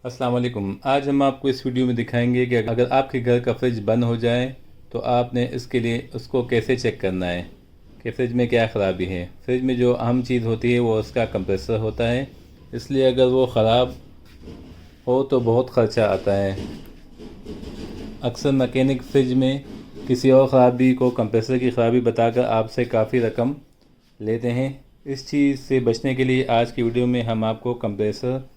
अस्सलाम वालेकुम। आज हम आपको इस वीडियो में दिखाएंगे कि अगर आपके घर का फ्रिज बंद हो जाए तो आपने इसके लिए उसको कैसे चेक करना है कि फ़्रिज में क्या ख़राबी है। फ्रिज में जो अहम चीज़ होती है वो उसका कंप्रेसर होता है, इसलिए अगर वो ख़राब हो तो बहुत ख़र्चा आता है। अक्सर मैकेनिक फ्रिज में किसी और ख़राबी को कंप्रेसर की ख़राबी बताकर आपसे काफ़ी रकम लेते हैं। इस चीज़ से बचने के लिए आज की वीडियो में हम आपको कंप्रेसर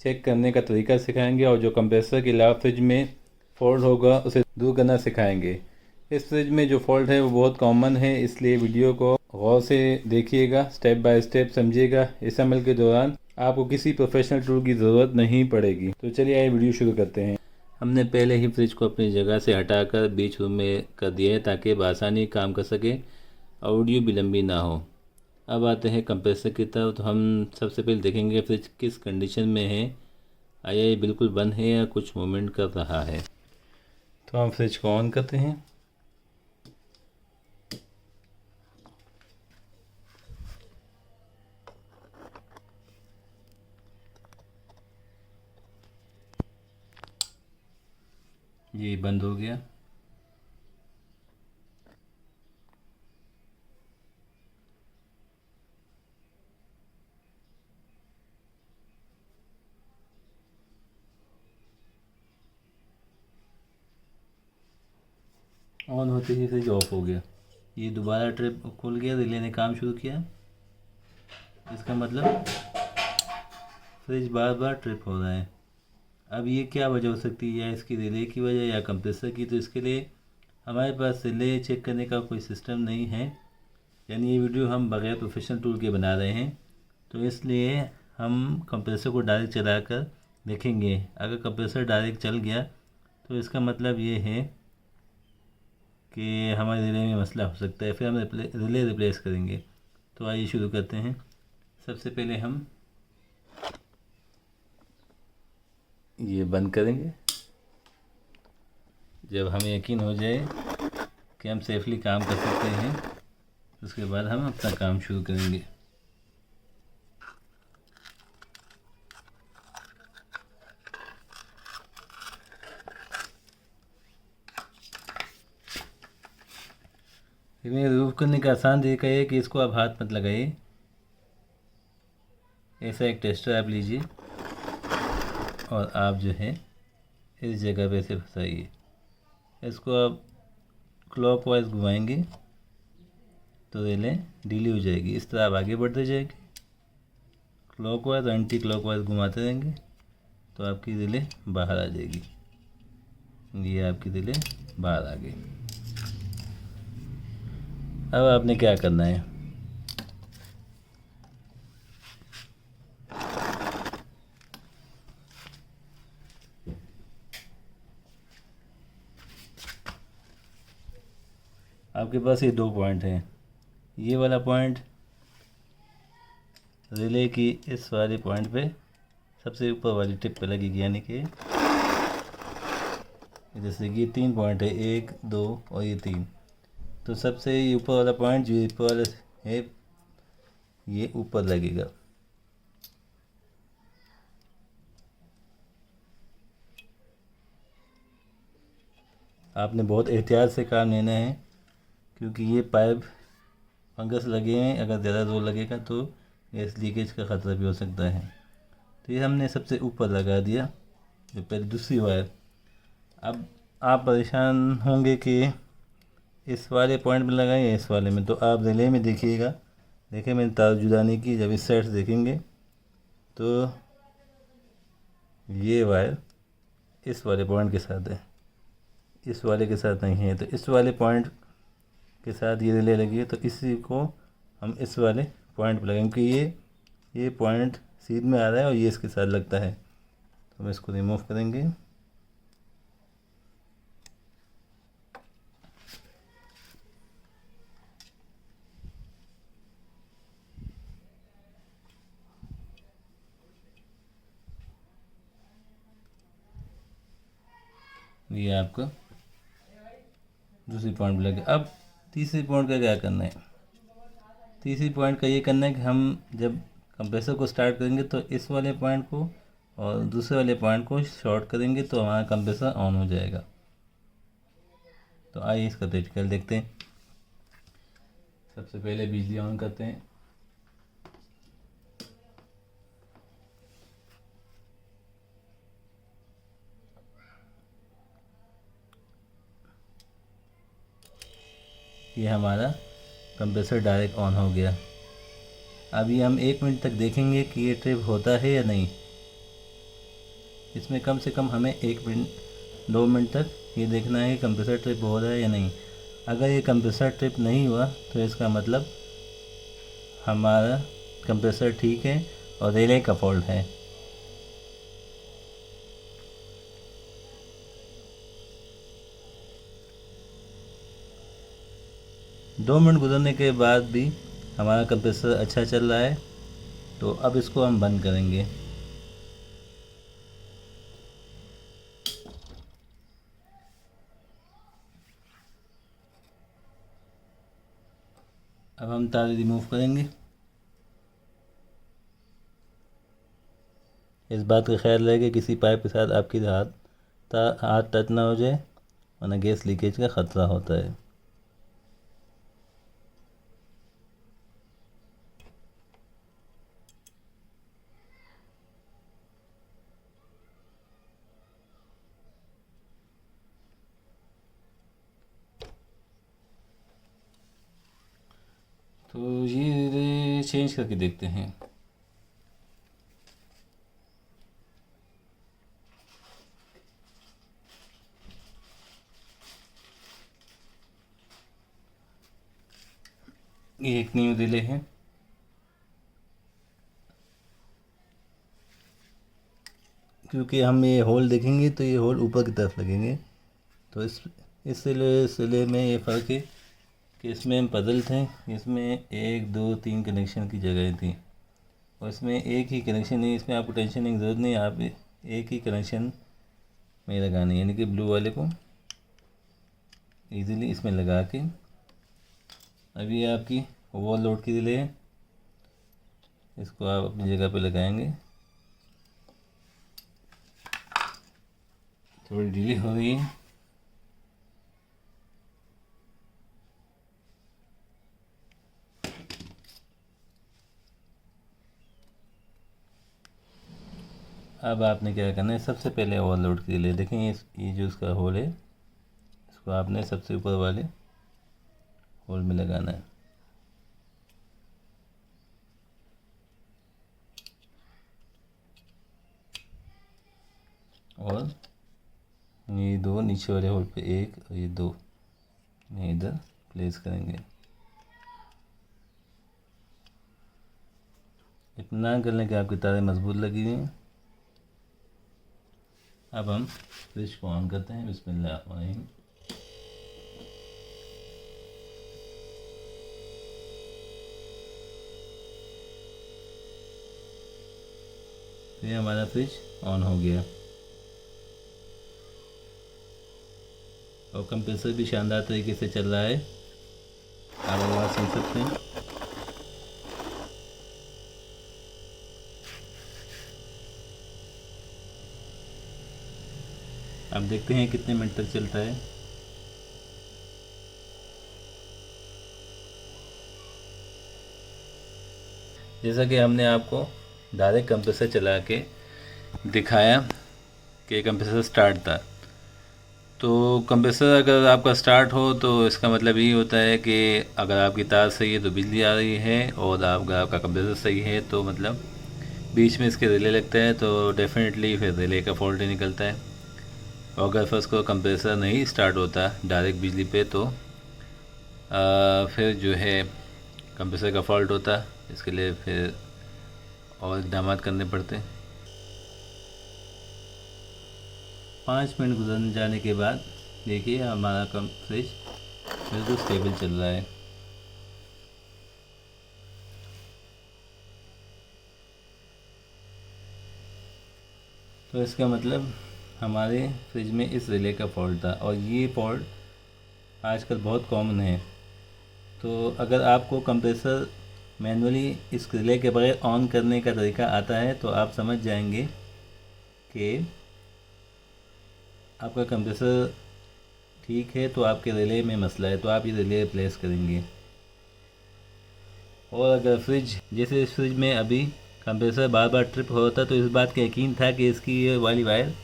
चेक करने का तरीका सिखाएंगे और जो कंप्रेसर के अलावा फ्रिज में फॉल्ट होगा उसे दूर करना सिखाएंगे। इस फ्रिज में जो फॉल्ट है वो बहुत कॉमन है, इसलिए वीडियो को गौर से देखिएगा, स्टेप बाय स्टेप समझिएगा। इस अमल के दौरान आपको किसी प्रोफेशनल टूल की ज़रूरत नहीं पड़ेगी। तो चलिए आइए वीडियो शुरू करते हैं। हमने पहले ही फ्रिज को अपनी जगह से हटाकर बीच रूम में कर दिया है ताकि बआसानी काम कर सके और वीडियो भी लंबी ना हो। अब आते हैं कंप्रेसर की तरफ। तो हम सबसे पहले देखेंगे फ्रिज किस कंडीशन में है, आया ये बिल्कुल बंद है या कुछ मूवमेंट कर रहा है। तो हम फ्रिज को ऑन करते हैं। ये बंद हो गया। ऑन होते ही फ्रिज ऑफ हो गया। ये दोबारा ट्रिप खुल गया, रिले ने काम शुरू किया। इसका मतलब फ्रिज बार बार ट्रिप हो रहा है। अब ये क्या वजह हो सकती है, या इसकी रिले की वजह या कंप्रेसर की। तो इसके लिए हमारे पास रिले चेक करने का कोई सिस्टम नहीं है, यानी ये वीडियो हम बग़ैर प्रोफेशनल टूल के बना रहे हैं। तो इसलिए हम कंप्रेसर को डायरेक्ट चलाकर देखेंगे। अगर कंप्रेसर डायरेक्ट चल गया तो इसका मतलब ये है कि हमारे रिले में मसला हो सकता है, फिर हम रिले रिप्लेस करेंगे। तो आइए शुरू करते हैं। सबसे पहले हम ये बंद करेंगे। जब हमें यकीन हो जाए कि हम सेफली काम कर सकते हैं उसके बाद हम अपना काम शुरू करेंगे। इन्हें रिमूव करने का आसान तरीका है कि इसको आप हाथ मत लगाइए। ऐसा एक टेस्टर आप लीजिए और आप जो है इस जगह पे से फंसाइए। इसको आप क्लॉकवाइज घुमाएंगे तो रेलें ढीली हो जाएगी। इस तरह आप आगे बढ़ते जाएंगे, क्लॉकवाइज एंटी क्लॉकवाइज घुमाते रहेंगे तो आपकी रेलें बाहर आ जाएगी। ये आपकी रेलें बाहर आ गई। अब आपने क्या करना है, आपके पास ये दो पॉइंट हैं। ये वाला पॉइंट रिले की इस वाले पॉइंट पे सबसे ऊपर वाली टिप पे लगेगी, यानी कि जैसे ये 3 पॉइंट है, 1 2 और ये 3। तो सबसे ऊपर वाला पॉइंट जो ऊपर वाला है ये ऊपर लगेगा। आपने बहुत एहतियात से काम लेना है क्योंकि ये पाइप फंगस लगे हैं, अगर ज़्यादा जोर लगेगा तो गैस लीकेज का ख़तरा भी हो सकता है। तो ये हमने सबसे ऊपर लगा दिया, जो पहले दूसरी वायर। अब आप परेशान होंगे कि इस वाले पॉइंट में लगाएं या इस वाले में। तो आप रिले में देखिएगा, देखें मैंने तार जुदा नहीं की। जब इस साइड से देखेंगे तो ये वायर इस वाले पॉइंट के साथ है, इस वाले के साथ नहीं है। तो इस वाले पॉइंट के साथ ये रिले लगी है, तो इसी को हम इस वाले पॉइंट पर लगाएंगे क्योंकि ये पॉइंट सीध में आ रहा है और ये इसके साथ लगता है। तो हम इसको रिमूव करेंगे। ये आपका दूसरी पॉइंट पर लगे। अब तीसरी पॉइंट का क्या करना है, तीसरी पॉइंट का ये करना है कि हम जब कंप्रेसर को स्टार्ट करेंगे तो इस वाले पॉइंट को और दूसरे वाले पॉइंट को शॉर्ट करेंगे तो हमारा कंप्रेसर ऑन हो जाएगा। तो आइए इसका प्रैक्टिकल देखते हैं। सबसे पहले बिजली ऑन करते हैं। ये हमारा कंप्रेसर डायरेक्ट ऑन हो गया। अभी हम 1 मिनट तक देखेंगे कि ये ट्रिप होता है या नहीं। इसमें कम से कम हमें 1 मिनट 2 मिनट तक ये देखना है कि कंप्रेसर ट्रिप हो रहा है या नहीं। अगर ये कंप्रेसर ट्रिप नहीं हुआ तो इसका मतलब हमारा कंप्रेसर ठीक है और रिले का फॉल्ट है। दो मिनट गुजरने के बाद भी हमारा कंप्रेसर अच्छा चल रहा है, तो अब इसको हम बंद करेंगे। अब हम तार रिमूव करेंगे। इस बात का ख्याल रहे कि किसी पाइप के साथ आपकी हाथ टच ना हो जाए, वरना गैस लीकेज का ख़तरा होता है। तो ये चेंज करके देखते हैं। ये एक न्यू रिले है। क्योंकि हम ये होल देखेंगे तो ये होल ऊपर की तरफ लगेंगे, तो इस रिले में ये फ़र्क है कि इसमें हम पजल थे, इसमें 1 2 3 कनेक्शन की जगह थी और इसमें एक ही कनेक्शन नहीं। इसमें आपको टेंशन की ज़रूरत नहीं, आप एक ही कनेक्शन में लगानी, यानी कि ब्लू वाले को इजीली इसमें लगा के। अभी आपकी ओवरलोड की रिले है, इसको आप अपनी जगह पे लगाएंगे। थोड़ी डिले हो रही है। अब आपने क्या करना है, सबसे पहले ओवरलोड के लिए देखें, ये जो इसका होल है, इसको आपने सबसे ऊपर वाले होल में लगाना है। और ये 2 नीचे वाले होल पे 1 और ये 2 इधर प्लेस करेंगे। इतना करने के आपकी तारें मजबूत लगी हुई हैं। अब हम स्विच को ऑन करते हैं। बिस्मिल्लाह। तो ये हमारा फ्रिज ऑन हो गया और कंप्रेसर भी शानदार तरीके से चल रहा है। आप आवाज़ सुन सकते हैं। आप देखते हैं कितने मिनट तक चलता है। जैसा कि हमने आपको डायरेक्ट कंप्रेसर चला के दिखाया कि कंप्रेसर स्टार्ट था, तो कंप्रेसर अगर आपका स्टार्ट हो तो इसका मतलब यही होता है कि अगर आपकी तार सही है तो बिजली आ रही है, और अगर आपका कंप्रेसर सही है तो मतलब बीच में इसके रिले लगता है तो डेफिनेटली फिर रिले का फॉल्ट ही निकलता है। और अगर फर्स्ट को कंप्रेसर नहीं स्टार्ट होता डायरेक्ट बिजली पे तो फिर जो है कंप्रेसर का फॉल्ट होता। इसके लिए फिर और इकदाम करने पड़ते। 5 मिनट गुजर जाने के बाद देखिए हमारा फ्रिज बिल्कुल स्टेबल चल रहा है। तो इसका मतलब हमारे फ्रिज में इस रिले का फॉल्ट था, और ये फॉल्ट आजकल बहुत कॉमन है। तो अगर आपको कंप्रेसर मैनुअली इस रिले के बगैर ऑन करने का तरीका आता है तो आप समझ जाएंगे कि आपका कंप्रेसर ठीक है तो आपके रिले में मसला है, तो आप ये रिले रिप्लेस करेंगे। और अगर फ्रिज, जैसे इस फ्रिज में अभी कंप्रेसर बार बार ट्रिप हो रहा था, तो इस बात का यकीन था कि इसकी ये वाली वायर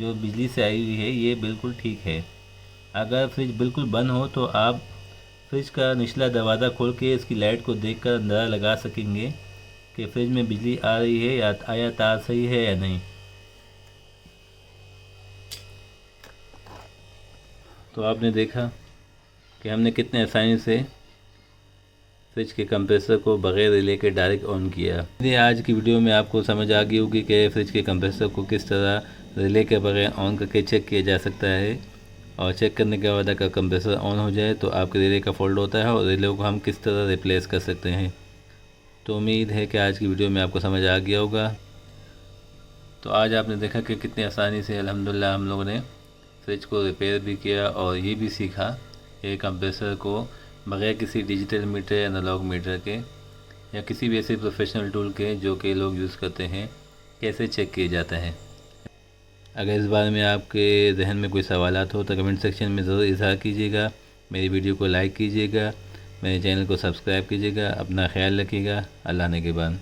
जो बिजली से आई हुई है ये बिल्कुल ठीक है। अगर फ्रिज बिल्कुल बंद हो तो आप फ्रिज का निचला दरवाज़ा खोल के इसकी लाइट को देखकर अंदाज़ा लगा सकेंगे कि फ्रिज में बिजली आ रही है या आया तार सही है या नहीं। तो आपने देखा कि हमने कितने आसानी से फ्रिज के कंप्रेसर को बग़ैर रिले के डायरेक्ट ऑन किया। यदि आज की वीडियो में आपको समझ आ गई होगी कि फ्रिज के कंप्रेसर को किस तरह रिले के बगैर ऑन करके चेक किया जा सकता है, और चेक करने के बाद अगर कंप्रेसर ऑन हो जाए तो आपके रिले का फॉल्ट होता है और रिले को हम किस तरह रिप्लेस कर सकते हैं। तो उम्मीद है कि आज की वीडियो में आपको समझ आ गया होगा। तो आज आपने देखा कि कितनी आसानी से अल्हम्दुलिल्लाह हम लोगों ने फ्रिज को रिपेयर भी किया और ये भी सीखा कि कंप्रेसर को बग़ैर किसी डिजिटल मीटर, एनालॉग मीटर के या किसी भी ऐसे प्रोफेशनल टूल के जो कि लोग यूज़ करते हैं, कैसे चेक किया जाता है। अगर इस बारे में आपके जहन में कोई सवालात हो तो कमेंट सेक्शन में ज़रूर इज़हार कीजिएगा। मेरी वीडियो को लाइक कीजिएगा, मेरे चैनल को सब्सक्राइब कीजिएगा। अपना ख्याल रखिएगा। अल्लाह ने के बाद।